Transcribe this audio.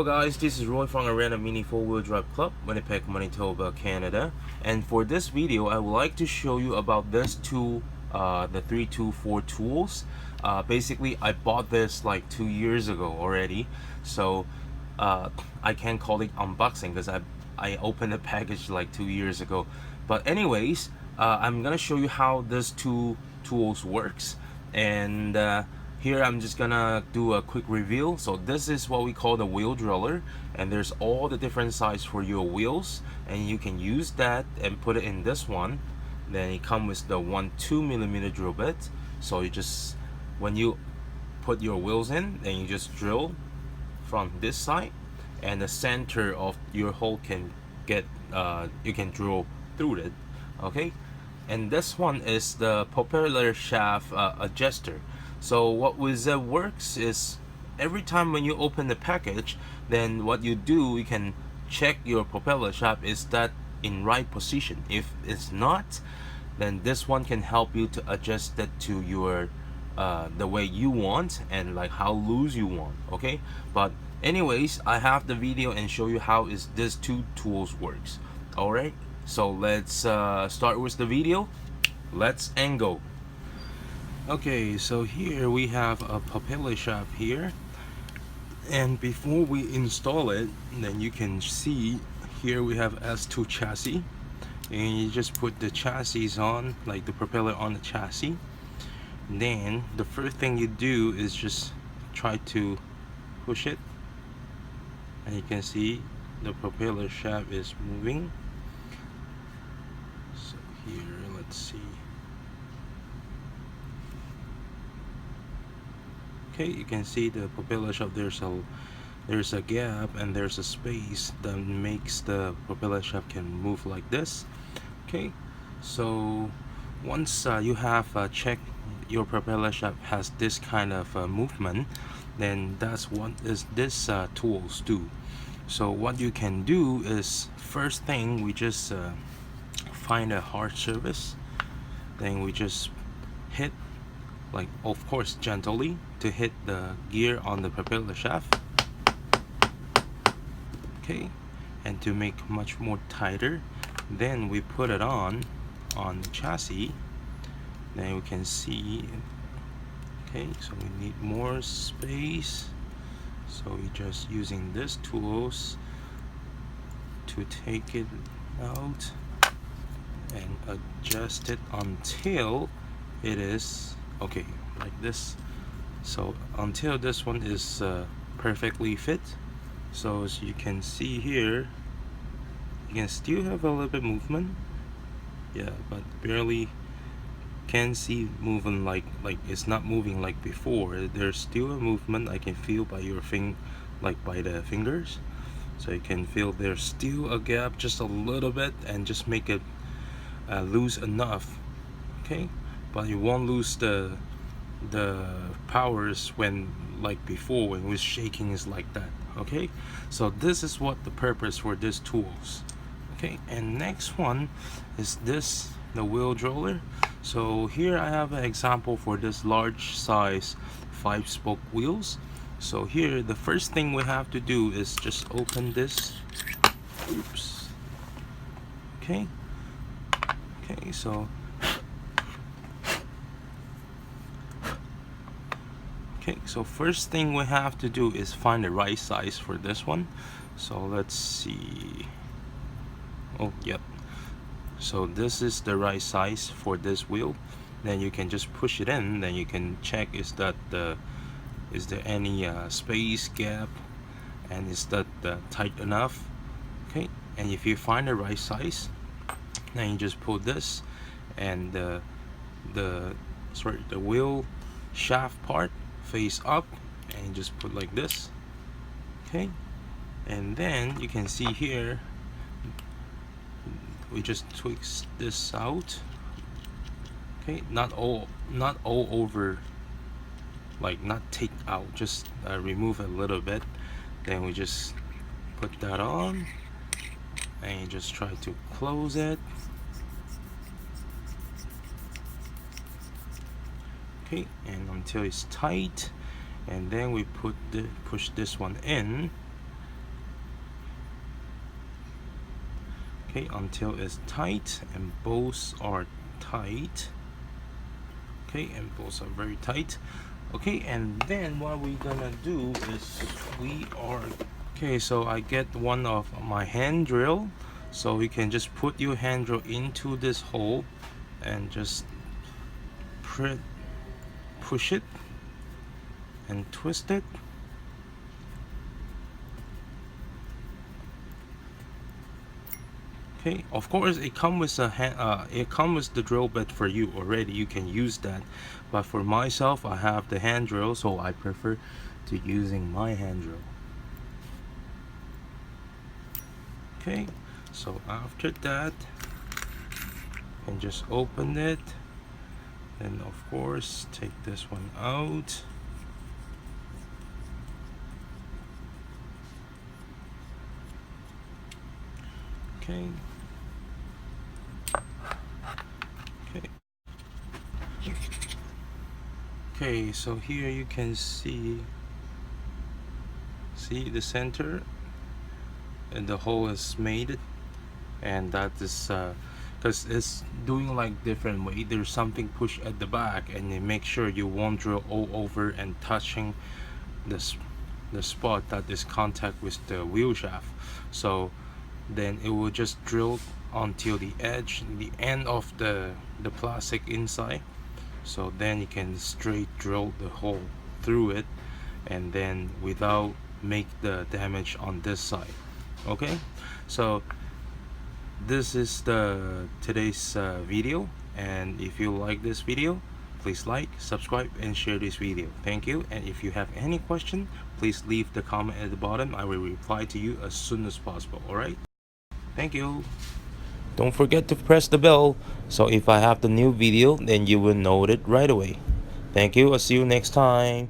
Hello guys, this is Roy from Arena Mini 4-Wheel Drive Club, Winnipeg, Manitoba, Canada. And for this video, I would like to show you about this tool, the 324 tools. Basically, I bought this like 2 years ago already, so I can't call it unboxing because I opened the package like 2 years ago. But anyways, I'm gonna show you how this two tools works, and here I'm just gonna do a quick review. So this is what we call the wheel driller, and there's all the different size for your wheels, and you can use that and put it in this one. Then it comes with the 2mm drill bit, so you just, when you put your wheels in, then you just drill from this side, and the center of your hole can get you can drill through it. Okay, and this one is the propeller shaft adjuster. So what with that works is, every time when you open the package, then what you do, you can check your propeller shaft is that in right position. If it's not, then this one can help you to adjust that to your the way you want and like how loose you want. Okay, but anyways, I have the video and show you how is this two tools works. All right, so let's start with the video. Let's and go. Okay, so here we have a propeller shaft here, and before we install it, then you can see here we have S2 chassis, and you just put the chassis on, like the propeller on the chassis. Then the first thing you do is just try to push it, and you can see the propeller shaft is moving. So here, let's see. Okay, you can see the propeller shaft, there's a gap and there's a space that makes the propeller shaft can move like this. Okay, so once you have checked your propeller shaft has this kind of movement, then that's what this tools do. So what you can do is, first thing, we just find a hard surface, then we just hit, like, of course gently, to hit the gear on the propeller shaft. Okay, and to make much more tighter, then we put it on the chassis. Then we can see, okay, so we need more space, so we're just using this tools to take it out and adjust it until it is okay, like this. So until this one is perfectly fit. So as you can see here, you can still have a little bit movement, yeah, but barely can see moving, like it's not moving like before. There's still a movement I can feel by your like by the fingers. So you can feel there's still a gap, just a little bit, and just make it loose enough. Okay, but you won't lose the powers when, like before, when it was shaking is like that. Okay, so this is what the purpose for this tools. Okay, and next one is this, the wheel driller. So here I have an example for this large size 5-spoke wheels. So here the first thing we have to do is just open this. Oops. Okay, so first thing we have to do is find the right size for this one. So let's see. Oh, yep. So this is the right size for this wheel. Then you can just push it in. Then you can check is there any space gap, and is that tight enough? Okay. And if you find the right size, then you just pull this, and the wheel shaft part face up, and you just put like this. Okay, and then you can see here we just twist this out. Okay, not all over, like not take out, just remove a little bit. Then we just put that on, and you just try to close it. Okay, and until it's tight, and then we push this one in, Okay, until it's tight and both are tight. Okay, and both are very tight. Okay, and then what we're gonna do is okay, so I get one of my hand drill, so you can just put your hand drill into this hole and just push it and twist it. Okay, of course it comes with the drill bit for you already. You can use that, but for myself, I have the hand drill, so I prefer to using my hand drill. Okay, so after that, and just open it, and of course take this one out. Okay. Okay, so here you can see the center, and the hole is made, and that is because it's doing like different way. There's something push at the back, and you make sure you won't drill all over and touching this the spot that is contact with the wheel shaft. So then it will just drill until the edge, the end of the plastic inside. So then you can straight drill the hole through it, and then without make the damage on this side. Okay, so this is today's video, and if you like this video, please like, subscribe, and share this video. Thank you. And if you have any question, please leave the comment at the bottom. I will reply to you as soon as possible. Alright, thank you. Don't forget to press the bell, so if I have the new video, then you will know it right away. Thank you. I'll see you next time.